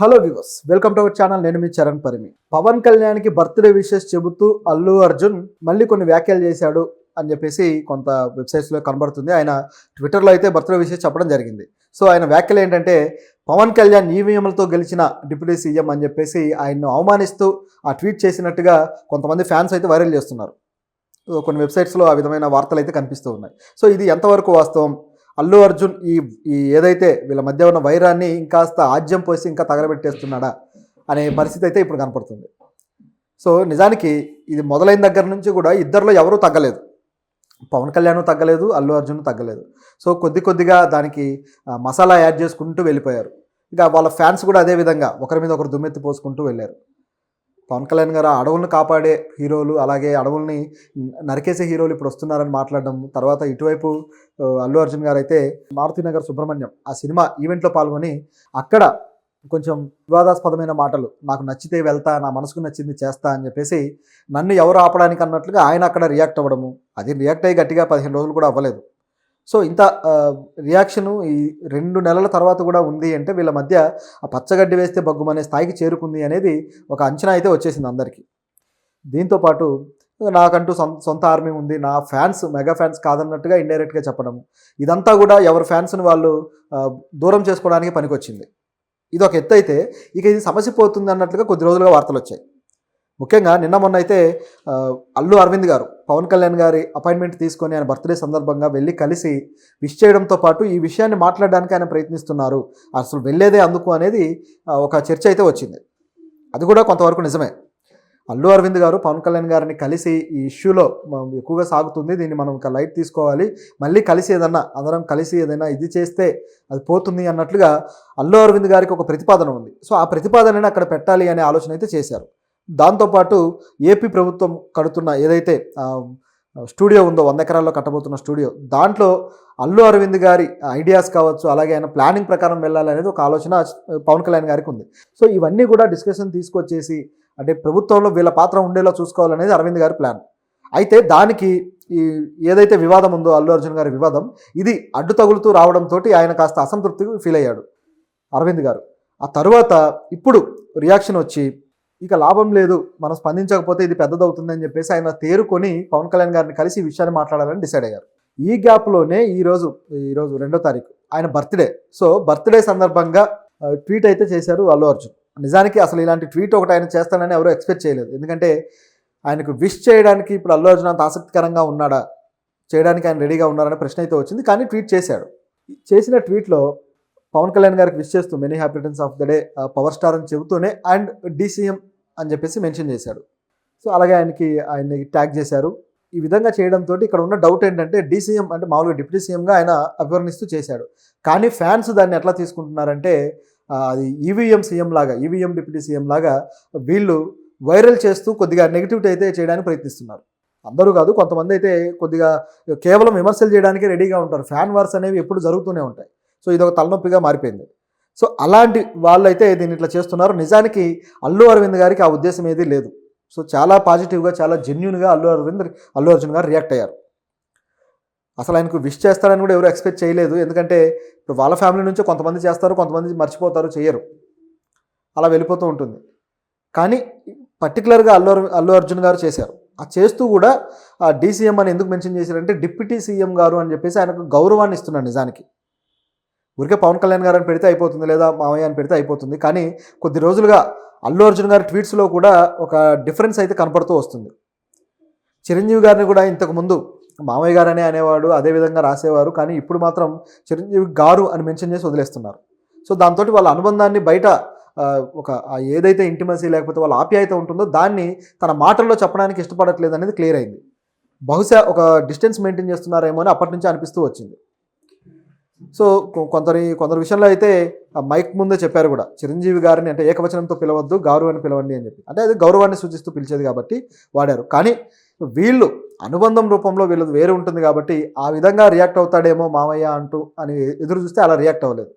Hello viewers, welcome to our channel. నేను మీ చరణ్ పరిమి. పవన్ కళ్యాణ్కి birthday wishes చెబుతూ అల్లు అర్జున్ మళ్ళీ కొన్ని వ్యాఖ్యలు చేశాడు అని చెప్పేసి కొంత వెబ్సైట్స్లో కనబడుతుంది. ఆయన ట్విట్టర్లో అయితే బర్త్డే విషెస్ చెప్పడం జరిగింది. సో ఆయన వ్యాఖ్యలు ఏంటంటే, పవన్ కళ్యాణ్ ఈవీఎంలతో గెలిచిన డిప్యూటీ సీఎం అని చెప్పేసి ఆయన్ను అవమానిస్తూ ఆ ట్వీట్ చేసినట్టుగా కొంతమంది ఫ్యాన్స్ అయితే వైరల్ చేస్తున్నారు. కొన్ని వెబ్సైట్స్లో ఆ విధమైన వార్తలు అయితే కనిపిస్తూ ఉన్నాయి. సో ఇది ఎంతవరకు వాస్తవం? అల్లు అర్జున్ ఈ ఈ ఏదైతే వీళ్ళ మధ్య ఉన్న వైరాన్ని ఇంకాస్త ఆజ్యం పోసి ఇంకా తగలబెట్టేస్తున్నాడా అనే పరిస్థితి అయితే ఇప్పుడు కనపడుతుంది. సో నిజానికి ఇది మొదలైన దగ్గర నుంచి కూడా ఇద్దరిలో ఎవరూ తగ్గలేదు. పవన్ కళ్యాణ్ తగ్గలేదు, అల్లు అర్జున్ తగ్గలేదు. సో కొద్దిగా దానికి మసాలా యాడ్ చేసుకుంటూ వెళ్ళిపోయారు. ఇక వాళ్ళ ఫ్యాన్స్ కూడా అదే విధంగా ఒకరి మీద ఒకరు దుమ్మెత్తి పోసుకుంటూ వెళ్ళారు. పవన్ కళ్యాణ్ గారు అడవులను కాపాడే హీరోలు, అలాగే అడవుల్ని నరికేసే హీరోలు ఇప్పుడు వస్తున్నారని మాట్లాడడం. తర్వాత ఇటువైపు అల్లు అర్జున్ గారు అయితే మారుతినగర్ సుబ్రహ్మణ్యం ఆ సినిమా ఈవెంట్లో పాల్గొని అక్కడ కొంచెం వివాదాస్పదమైన మాటలు, నాకు నచ్చితే వెళ్తా, నా మనసుకు నచ్చింది చేస్తా అని చెప్పేసి నన్ను ఎవరు ఆపడానికి అన్నట్లుగా ఆయన అక్కడ రియాక్ట్ అవ్వడము. అది రియాక్ట్ అయ్యి గట్టిగా 15 రోజులు కూడా అవ్వలేదు. సో ఇంత రియాక్షను ఈ 2 నెలల తర్వాత కూడా ఉంది అంటే వీళ్ళ మధ్య ఆ పచ్చగడ్డి వేస్తే బగ్గుమనే స్థాయికి చేరుకుంది అనేది ఒక అంచనా అయితే వచ్చేసింది అందరికీ. దీంతోపాటు నాకంటూ సొంత ఆర్మీ ఉంది, నా ఫ్యాన్స్ మెగా ఫ్యాన్స్ కాదన్నట్టుగా ఇండైరెక్ట్గా చెప్పడం, ఇదంతా కూడా ఎవరి ఫ్యాన్స్ని వాళ్ళు దూరం చేసుకోవడానికి పనికొచ్చింది. ఇది ఒక ఎత్తు అయితే, ఇక ఇది సమస్య పోతుంది అన్నట్లుగా కొద్ది రోజులుగా వార్తలు వచ్చాయి. ముఖ్యంగా నిన్న మొన్న అయితే అల్లు అరవింద్ గారు పవన్ కళ్యాణ్ గారి అపాయింట్మెంట్ తీసుకొని ఆయన బర్త్డే సందర్భంగా వెళ్ళి కలిసి విష్ చేయడంతో పాటు ఈ విషయాన్ని మాట్లాడడానికి ఆయన ప్రయత్నిస్తున్నారు, అసలు వెళ్ళేదే అందుకు అనేది ఒక చర్చ అయితే వచ్చింది. అది కూడా కొంతవరకు నిజమే. అల్లు అరవింద్ గారు పవన్ కళ్యాణ్ గారిని కలిసి ఈ ఇష్యూలో ఎక్కువగా సాగుతుంది, దీన్ని మనం ఇంకా లైట్ తీసుకోవాలి, మళ్ళీ కలిసి అందరం కలిసి ఏదైనా ఇది చేస్తే అది పోతుంది అన్నట్లుగా అల్లు అరవింద్ గారికి ఒక ప్రతిపాదన ఉంది. సో ఆ ప్రతిపాదనని అక్కడ పెట్టాలి అనే ఆలోచన అయితే చేశారు. దాంతోపాటు ఏపీ ప్రభుత్వం కడుతున్న ఏదైతే స్టూడియో ఉందో, 100 ఎకరాల్లో కట్టబోతున్న స్టూడియో, దాంట్లో అల్లు అరవింద్ గారి ఐడియాస్ కావచ్చు, అలాగే ఆయన ప్లానింగ్ ప్రకారం వెళ్ళాలనేది ఒక ఆలోచన పవన్ కళ్యాణ్ గారికి ఉంది. సో ఇవన్నీ కూడా డిస్కషన్ తీసుకొచ్చేసి అంటే ప్రభుత్వంలో వీళ్ళ పాత్ర ఉండేలా చూసుకోవాలనేది అరవింద్ గారి ప్లాన్. అయితే దానికి ఈ ఏదైతే వివాదం ఉందో అల్లు అర్జున్ గారి వివాదం, ఇది అడ్డు తగులుతూ రావడంతో ఆయన కాస్త అసంతృప్తి ఫీల్ అయ్యాడు అరవింద్ గారు. ఆ తర్వాత ఇప్పుడు రియాక్షన్ వచ్చి ఇక లాభం లేదు, మనం స్పందించకపోతే ఇది పెద్దదవుతుందని చెప్పేసి ఆయన తేరుకొని పవన్ కళ్యాణ్ గారిని కలిసి ఈ విషయాన్ని మాట్లాడాలని డిసైడ్ అయ్యారు. ఈ గ్యాప్లోనే ఈరోజు 2వ తారీఖు ఆయన బర్త్డే. సో బర్త్డే సందర్భంగా ట్వీట్ అయితే చేశారు అల్లు అర్జున్. నిజానికి అసలు ఇలాంటి ట్వీట్ ఒకటి ఆయన చేస్తానని ఎవరూ ఎక్స్పెక్ట్ చేయలేదు. ఎందుకంటే ఆయనకు విష్ చేయడానికి ఇప్పుడు అల్లు అర్జున్ అంత ఆసక్తికరంగా ఉన్నాడా, చేయడానికి ఆయన రెడీగా ఉన్నారనే ప్రశ్న అయితే వచ్చింది. కానీ ట్వీట్ చేశాడు. చేసిన ట్వీట్లో పవన్ కళ్యాణ్ గారికి విష్ చేస్తూ many happy returns of the day power star అని చెబుతూనే అండ్ డీసీఎం అని చెప్పేసి మెన్షన్ చేశాడు. సో అలాగే ఆయన్ని ట్యాగ్ చేశారు. ఈ విధంగా చేయడంతో ఇక్కడ ఉన్న డౌట్ ఏంటంటే, డీసీఎం అంటే మామూలుగా డిప్యూటీ సీఎంగా ఆయన అభివర్ణిస్తూ చేశాడు. కానీ ఫ్యాన్స్ దాన్ని ఎట్లా తీసుకుంటున్నారంటే అది ఈవీఎం సీఎం లాగా, ఈవీఎం డిప్యూటీ సీఎం లాగా వీళ్ళు వైరల్ చేస్తూ కొద్దిగా నెగిటివిటీ అయితే చేయడానికి ప్రయత్నిస్తున్నారు. అందరూ కాదు, కొంతమంది అయితే కొద్దిగా కేవలం విమర్శలు చేయడానికి రెడీగా ఉంటారు. ఫ్యాన్ వార్స్ అనేవి ఎప్పుడు జరుగుతూనే ఉంటాయి. సో ఇది ఒక తలనొప్పిగా మారిపోయింది. సో అలాంటి వాళ్ళైతే దీన్ని ఇట్లా చేస్తున్నారు. నిజానికి అల్లు అరవింద్ గారికి ఆ ఉద్దేశం ఏదీ లేదు. సో చాలా పాజిటివ్గా, చాలా జెన్యూన్గా అల్లు అర్జున్ గారు రియాక్ట్ అయ్యారు. అసలు ఆయనకు విష్ చేస్తారని కూడా ఎవరు ఎక్స్పెక్ట్ చేయలేదు. ఎందుకంటే ఇప్పుడు వాళ్ళ ఫ్యామిలీ నుంచి కొంతమంది చేస్తారు, కొంతమంది మర్చిపోతారు, చేయరు, అలా వెళ్ళిపోతూ ఉంటుంది. కానీ పర్టికులర్గా అల్లు అర్జున్ గారు చేశారు. ఆ చేస్తూ కూడా ఆ డీసీఎం అని ఎందుకు మెన్షన్ చేశారంటే, డిప్యూటీ సీఎం గారు అని చెప్పేసి ఆయనకు గౌరవాన్ని ఇస్తున్నాడు. నిజానికి ఊరికే పవన్ కళ్యాణ్ గారు అని పెడితే అయిపోతుంది, లేదా మామయ్య అని పెడితే అయిపోతుంది. కానీ కొద్ది రోజులుగా అల్లు అర్జున్ గారి ట్వీట్స్లో కూడా ఒక డిఫరెన్స్ అయితే కనపడుతూ వస్తుంది. చిరంజీవి గారిని కూడా ఇంతకుముందు మామయ్య గారనే అనేవాడు, అదేవిధంగా రాసేవారు. కానీ ఇప్పుడు మాత్రం చిరంజీవి గారు అని మెన్షన్ చేసి వదిలేస్తున్నారు. సో దాంతో వాళ్ళ అనుబంధాన్ని బయట ఒక ఏదైతే ఇంటిమసీ లేకపోతే వాళ్ళ ఆప్యాయత ఉంటుందో దాన్ని తన మాటల్లో చెప్పడానికి ఇష్టపడట్లేదు అనేది క్లియర్ అయింది. బహుశా ఒక డిస్టెన్స్ మెయింటైన్ చేస్తున్నారేమో అని అప్పటి నుంచి అనిపిస్తూ వచ్చింది. సో కొందరి విషయంలో అయితే మైక్ ముందే చెప్పారు కూడా, చిరంజీవి గారిని అంటే ఏకవచనంతో పిలవద్దు, గారు అని పిలవండి అని చెప్పి. అంటే అది గౌరవాన్ని సూచిస్తూ పిలిచేది కాబట్టి వాడారు. కానీ వీళ్ళు అనుబంధం రూపంలో వీళ్ళది వేరే ఉంటుంది కాబట్టి ఆ విధంగా రియాక్ట్ అవుతాడేమో మామయ్య అని ఎదురు చూస్తే అలా రియాక్ట్ అవ్వలేదు.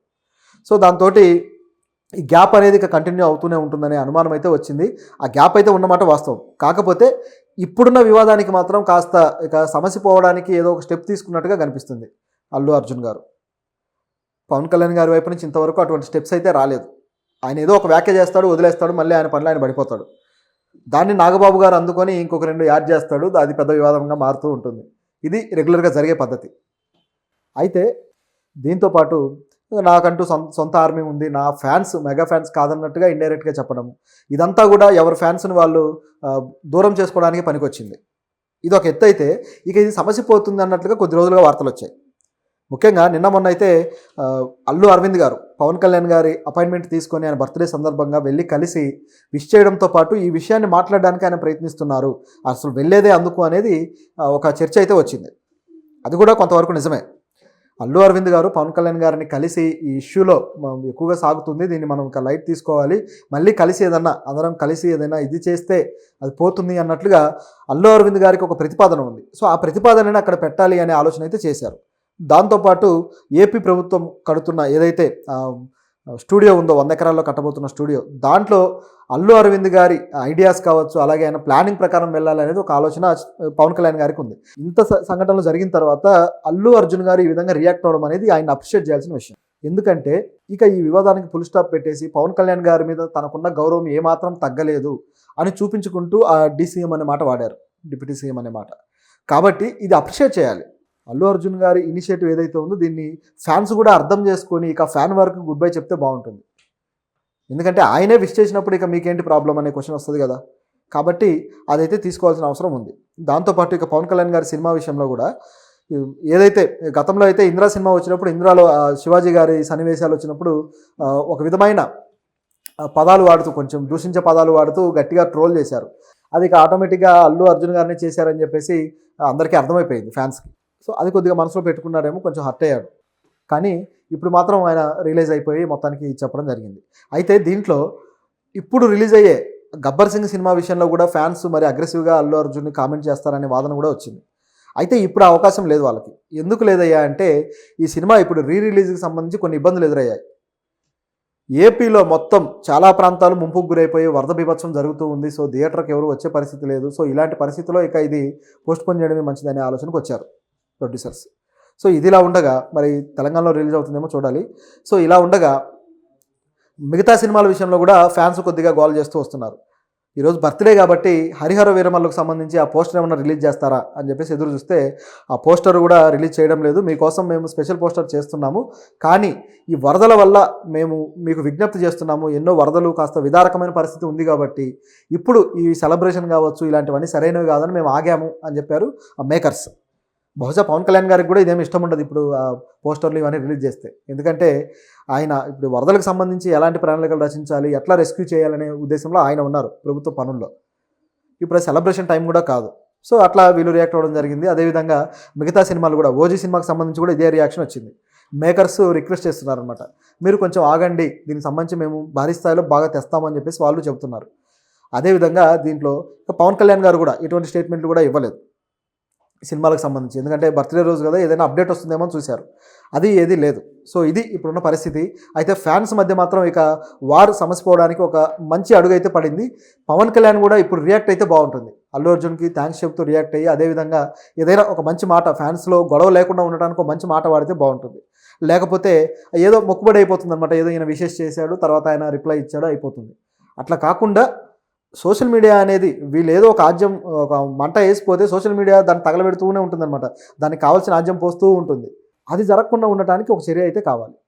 సో దాంతో ఈ గ్యాప్ అనేది ఇక కంటిన్యూ అవుతూనే ఉంటుందనే అనుమానం అయితే వచ్చింది. ఆ గ్యాప్ అయితే ఉన్నమాట వాస్తవం. కాకపోతే ఇప్పుడున్న వివాదానికి మాత్రం కాస్త ఇక సమస్య పోవడానికి ఏదో ఒక స్టెప్ తీసుకున్నట్టుగా కనిపిస్తుంది అల్లు అర్జున్ గారు. పవన్ కళ్యాణ్ గారి వైపు నుంచి ఇంతవరకు అటువంటి స్టెప్స్ అయితే రాలేదు. ఆయన ఏదో ఒక వ్యాఖ్య చేస్తాడు, వదిలేస్తాడు, మళ్ళీ ఆయన పనిలో ఆయన పడిపోతాడు. దాన్ని నాగబాబు గారు అందుకొని ఇంకొక 2 యాడ్ చేస్తాడు, అది పెద్ద వివాదంగా మారుతూ ఉంటుంది. ఇది రెగ్యులర్గా జరిగే పద్ధతి. అయితే దీంతో పాటు నాకంటూ సొంత ఆర్మీ ఉంది, నా ఫ్యాన్స్ మెగా ఫ్యాన్స్ కాదన్నట్టుగా ఇండైరెక్ట్గా చెప్పడం, ఇదంతా కూడా ఎవరి ఫ్యాన్స్ని వాళ్ళు దూరం చేసుకోవడానికి పనికొచ్చింది. ఇది ఒక ఎత్తు అయితే, ఇక ఇది సమస్య పోతుంది అన్నట్లుగా కొద్ది రోజులుగా వార్తలు వచ్చాయి. ముఖ్యంగా నిన్న మొన్న అయితే అల్లు అరవింద్ గారు పవన్ కళ్యాణ్ గారి అపాయింట్మెంట్ తీసుకొని ఆయన బర్త్డే సందర్భంగా వెళ్ళి కలిసి విష్ చేయడంతో పాటు ఈ విషయాన్ని మాట్లాడడానికి ఆయన ప్రయత్నిస్తున్నారు, అసలు వెళ్ళేదే అందుకు అనేది ఒక చర్చ అయితే వచ్చింది. అది కూడా కొంతవరకు నిజమే. అల్లు అరవింద్ గారు పవన్ కళ్యాణ్ గారిని కలిసి ఈ ఇష్యూలో ఎక్కువగా సాగుతుంది, దీన్ని మనం ఇంకా లైట్ తీసుకోవాలి, మళ్ళీ కలిసి ఏదన్నా అందరం కలిసి ఏదైనా ఇది చేస్తే అది పోతుంది అన్నట్లుగా అల్లు అరవింద్ గారికి ఒక ప్రతిపాదన ఉంది. సో ఆ ప్రతిపాదనని అక్కడ పెట్టాలి అనే ఆలోచన అయితే చేశారు. దాంతోపాటు ఏపీ ప్రభుత్వం కడుతున్న ఏదైతే స్టూడియో ఉందో 100 ఎకరాల్లో కట్టబోతున్న స్టూడియో, దాంట్లో అల్లు అరవింద్ గారి ఐడియాస్ కావచ్చు, అలాగే ఆయన ప్లానింగ్ ప్రకారం వెళ్ళాలనేది ఒక ఆలోచన పవన్ కళ్యాణ్ గారికి ఉంది. ఇంత సంఘటనలు జరిగిన తర్వాత అల్లు అర్జున్ గారు ఈ విధంగా రియాక్ట్ అవ్వడం అనేది ఆయన అప్రిషియేట్ చేయాల్సిన విషయం. ఎందుకంటే ఇక ఈ వివాదానికి ఫుల్ స్టాప్ పెట్టేసి పవన్ కళ్యాణ్ గారి మీద తనకున్న గౌరవం ఏమాత్రం తగ్గలేదు అని చూపించుకుంటూ ఆ డీసీఎం అనే మాట వాడారు, డిప్యూటీ సీఎం అనే మాట. కాబట్టి ఇది అప్రిషియేట్ చేయాలి. అల్లు అర్జున్ గారి ఇనిషియేటివ్ ఏదైతే ఉందో దీన్ని ఫ్యాన్స్ కూడా అర్థం చేసుకొని ఇక ఫ్యాన్ వరకు గుడ్ బై చెప్తే బాగుంటుంది. ఎందుకంటే ఆయనే విష్ చేసినప్పుడు ఇక మీకేంటి ప్రాబ్లం అనే క్వశ్చన్ వస్తుంది కదా. కాబట్టి అదైతే తీసుకోవాల్సిన అవసరం ఉంది. దాంతోపాటు ఇక పవన్ కళ్యాణ్ గారి సినిమా విషయంలో కూడా ఏదైతే గతంలో అయితే ఇంద్రా సినిమా వచ్చినప్పుడు, ఇంద్రాలో శివాజీ గారి సన్నివేశాలు వచ్చినప్పుడు ఒక విధమైన పదాలు వాడుతూ, కొంచెం దూషించే పదాలు వాడుతూ గట్టిగా ట్రోల్ చేశారు. అది ఇక ఆటోమేటిక్గా అల్లు అర్జున్ గారిని చేశారని చెప్పేసి అందరికీ అర్థమైపోయింది ఫ్యాన్స్కి. సో అది కొద్దిగా మనసులో పెట్టుకున్నారేమో, కొంచెం హర్ట్ అయ్యాడు. కానీ ఇప్పుడు మాత్రం ఆయన రిలీజ్ అయిపోయి మొత్తానికి చెప్పడం జరిగింది. అయితే దీంట్లో ఇప్పుడు రిలీజ్ అయ్యే గబ్బర్ సింగ్ సినిమా విషయంలో కూడా ఫ్యాన్స్ మరి అగ్రెసివ్గా అల్లు అర్జున్ని కామెంట్ చేస్తారనే వాదన కూడా వచ్చింది. అయితే ఇప్పుడు అవకాశం లేదు వాళ్ళకి. ఎందుకు లేదయ్యా అంటే ఈ సినిమా ఇప్పుడు రిలీజ్కి సంబంధించి కొన్ని ఇబ్బందులు ఎదురయ్యాయి. ఏపీలో మొత్తం చాలా ప్రాంతాలు ముంపుకు గురైపోయి వరద బీభత్సం జరుగుతూ ఉంది. సో థియేటర్కి ఎవరు వచ్చే పరిస్థితి లేదు. సో ఇలాంటి పరిస్థితిలో ఇక ఇది పోస్ట్పోన్ చేయడమే మంచిదనే ఆలోచనకు వచ్చారు ప్రొడ్యూసర్స్. సో ఇది ఇలా ఉండగా మరి తెలంగాణలో రిలీజ్ అవుతుందేమో చూడాలి. సో ఇలా ఉండగా మిగతా సినిమాల విషయంలో కూడా ఫ్యాన్స్ కొద్దిగా గోల్ చేస్తూ వస్తున్నారు. ఈరోజు బర్త్డే కాబట్టి హరిహర వీరమల్లుకు సంబంధించి ఆ పోస్టర్ ఏమైనా రిలీజ్ చేస్తారా అని చెప్పేసి ఎదురు చూస్తే ఆ పోస్టర్ కూడా రిలీజ్ చేయడం లేదు. మీకోసం మేము స్పెషల్ పోస్టర్ చేస్తున్నాము, కానీ ఈ వరదల వల్ల మేము మీకు విజ్ఞప్తి చేస్తున్నాము, ఎన్నో వరదలు కాస్త విదారకమైన పరిస్థితి ఉంది కాబట్టి ఇప్పుడు ఈ సెలబ్రేషన్ కావచ్చు ఇలాంటివన్నీ సరైనవి కాదని మేము ఆగాము అని చెప్పారు ఆ మేకర్స్. బహుశా పవన్ కళ్యాణ్ గారికి కూడా ఇదేమి ఇష్టం ఉండదు ఇప్పుడు ఆ పోస్టర్లు ఇవన్నీ రిలీజ్ చేస్తే. ఎందుకంటే ఆయన ఇప్పుడు వరదలకు సంబంధించి ఎలాంటి ప్రణాళికలు రచించాలి, ఎట్లా రెస్క్యూ చేయాలనే ఉద్దేశంలో ఆయన ఉన్నారు ప్రభుత్వ పనుల్లో. ఇప్పుడు సెలబ్రేషన్ టైం కూడా కాదు. సో అట్లా వీళ్ళు రియాక్ట్ అవ్వడం జరిగింది. అదేవిధంగా మిగతా సినిమాలు కూడా, ఓజీ సినిమాకి సంబంధించి కూడా ఇదే రియాక్షన్ వచ్చింది. మేకర్స్ రిక్వెస్ట్ చేస్తున్నారనమాట, మీరు కొంచెం ఆగండి, దీనికి సంబంధించి మేము భారీ స్థాయిలో బాగా తెస్తామని చెప్పేసి వాళ్ళు చెబుతున్నారు. అదేవిధంగా దీంట్లో పవన్ కళ్యాణ్ గారు కూడా ఎటువంటి స్టేట్మెంట్లు కూడా ఇవ్వలేదు సినిమాలకు సంబంధించి. ఎందుకంటే బర్త్డే రోజు కదా, ఏదైనా అప్డేట్ వస్తుందేమో అని చూశారు, అది ఏది లేదు. సో ఇది ఇప్పుడున్న పరిస్థితి. అయితే ఫ్యాన్స్ మధ్య మాత్రం ఇక వారు సమసిపోవడానికి ఒక మంచి అడుగు అయితే పడింది. పవన్ కళ్యాణ్ కూడా ఇప్పుడు రియాక్ట్ అయితే బాగుంటుంది. అల్లు అర్జున్కి థ్యాంక్స్ చెప్తూ రియాక్ట్ అయ్యి, అదేవిధంగా ఏదైనా ఒక మంచి మాట, ఫ్యాన్స్లో గొడవ లేకుండా ఉండడానికి ఒక మంచి మాట వాడితే బాగుంటుంది. లేకపోతే ఏదో మొక్కుబడి అయిపోతుంది అనమాట, ఏదో ఈయన విషెస్ చేశాడు తర్వాత ఆయన రిప్లై ఇచ్చాడు అయిపోతుంది. అట్లా కాకుండా సోషల్ మీడియా అనేది వీళ్ళు ఏదో ఒక ఆజ్యం, ఒక మంట వేసిపోతే సోషల్ మీడియా దాన్ని తగలబెడుతూనే ఉంటుందన్నమాట, దానికి కావాల్సిన ఆజ్యం పోస్తూ ఉంటుంది. అది జరగకుండా ఉండటానికి ఒక చర్య అయితే కావాలి.